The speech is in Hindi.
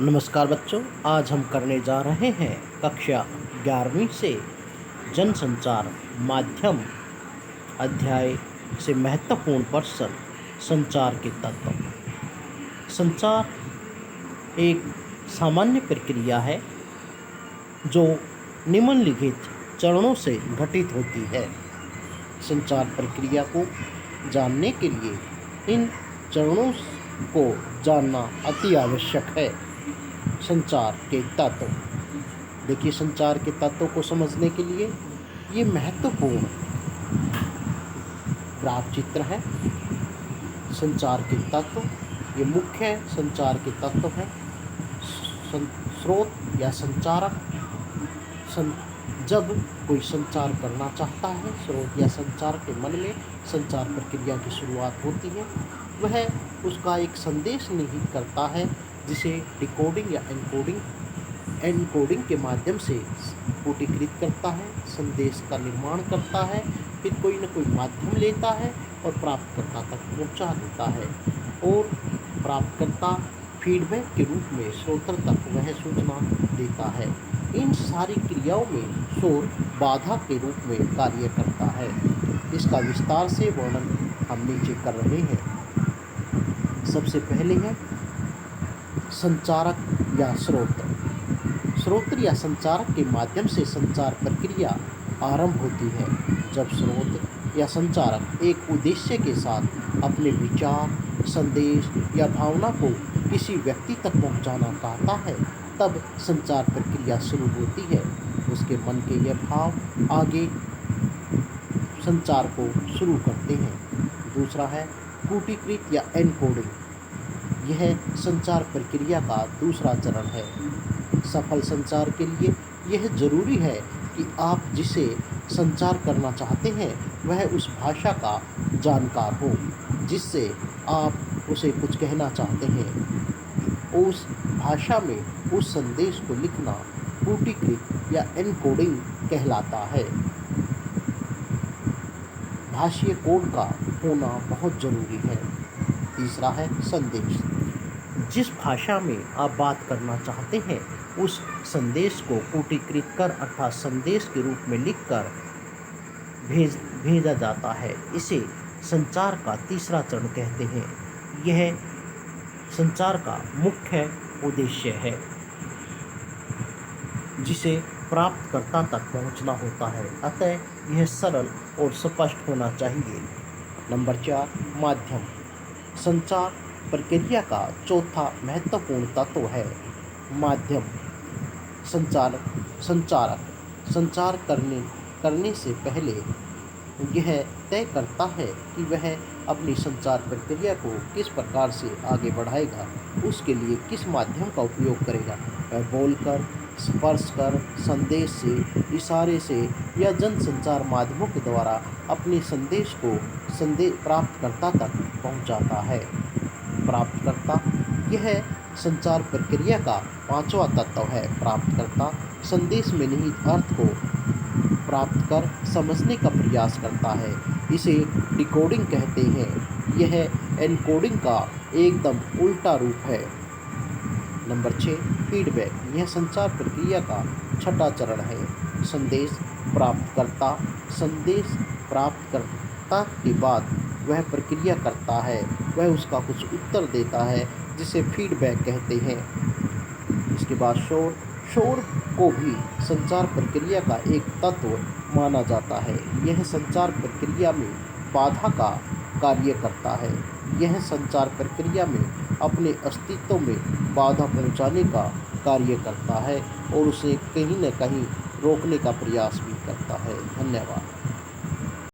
नमस्कार बच्चों, आज हम करने जा रहे हैं कक्षा 11वीं से जनसंचार माध्यम अध्याय से महत्वपूर्ण प्रश्न संचार के तत्व। संचार एक सामान्य प्रक्रिया है जो निम्नलिखित चरणों से घटित होती है। संचार प्रक्रिया को जानने के लिए इन चरणों को जानना अति आवश्यक है। संचार के तत्व। देखिए, संचार के तत्वों को समझने के लिए ये महत्वपूर्ण ग्राफ चित्र है। संचार के तत्व ये मुख्य संचार के तत्व हैं। स्रोत या संचारक। जब कोई संचार करना चाहता है, स्रोत या संचारक के मन में संचार प्रक्रिया की शुरुआत होती है। वह उसका एक संदेश निहित करता है जिसे डिकोडिंग या एनकोडिंग के माध्यम से कूटीकृत करता है, संदेश का निर्माण करता है, फिर कोई न कोई माध्यम लेता है और प्राप्तकर्ता तक पहुंचा देता है। और प्राप्तकर्ता फीडबैक के रूप में श्रोता तक वह सूचना देता है। इन सारी क्रियाओं में शोर बाधा के रूप में कार्य करता है। इसका विस्तार से वर्णन हम नीचे कर रहे हैं। सबसे पहले है संचारक या स्रोत। स्रोत या संचारक के माध्यम से संचार प्रक्रिया आरंभ होती है। जब स्रोत या संचारक एक उद्देश्य के साथ अपने विचार, संदेश या भावना को किसी व्यक्ति तक पहुंचाना चाहता है, तब संचार प्रक्रिया शुरू होती है। उसके मन के ये भाव आगे संचार को शुरू करते हैं। दूसरा है कूटीकृत या एनकोडिंग। यह संचार प्रक्रिया का दूसरा चरण है। सफल संचार के लिए यह जरूरी है कि आप जिसे संचार करना चाहते हैं वह उस भाषा का जानकार हो जिससे आप उसे कुछ कहना चाहते हैं। उस भाषा में उस संदेश को लिखना कूटीकृत या एनकोडिंग कहलाता है। भाषीय कोड का होना बहुत जरूरी है। तीसरा है संदेश। जिस भाषा में आप बात करना चाहते हैं उस संदेश को कूटीकृत कर अर्थात संदेश के रूप में लिखकर भेजा जाता है। इसे संचार का तीसरा चरण कहते हैं। यह संचार का मुख्य उद्देश्य है जिसे प्राप्तकर्ता तक पहुंचना होता है। अतः यह सरल और स्पष्ट होना चाहिए। नंबर 4 माध्यम। संचार प्रक्रिया का चौथा महत्वपूर्ण तत्व है माध्यम। संचारक संचार करने से पहले यह तय करता है कि वह अपनी संचार प्रक्रिया को किस प्रकार से आगे बढ़ाएगा, उसके लिए किस माध्यम का उपयोग करेगा। वह बोलकर, स्पर्श कर, संदेश से, इशारे से या जनसंचार माध्यमों के द्वारा अपने संदेश को प्राप्तकर्ता तक पहुंचाता है। प्राप्तकर्ता यह संचार प्रक्रिया का पांचवा तत्व है। प्राप्तकर्ता संदेश में निहित अर्थ को प्राप्त कर समझने का प्रयास करता है। इसे डिकोडिंग कहते हैं। यह एनकोडिंग का एकदम उल्टा रूप है। Number 6 feedback. यह संचार प्रक्रिया का छठा चरण है। संदेश प्राप्तकर्ता के बाद वह प्रक्रिया करता है, वह उसका कुछ उत्तर देता है जिसे फीडबैक कहते हैं। इसके बाद शोर को भी संचार प्रक्रिया का एक तत्व माना जाता है। यह संचार प्रक्रिया में बाधा का कार्य करता है। यह संचार प्रक्रिया में अपने अस्तित्व में बाधा पहुंचाने का कार्य करता है और उसे कहीं न कहीं रोकने का प्रयास भी करता है। धन्यवाद।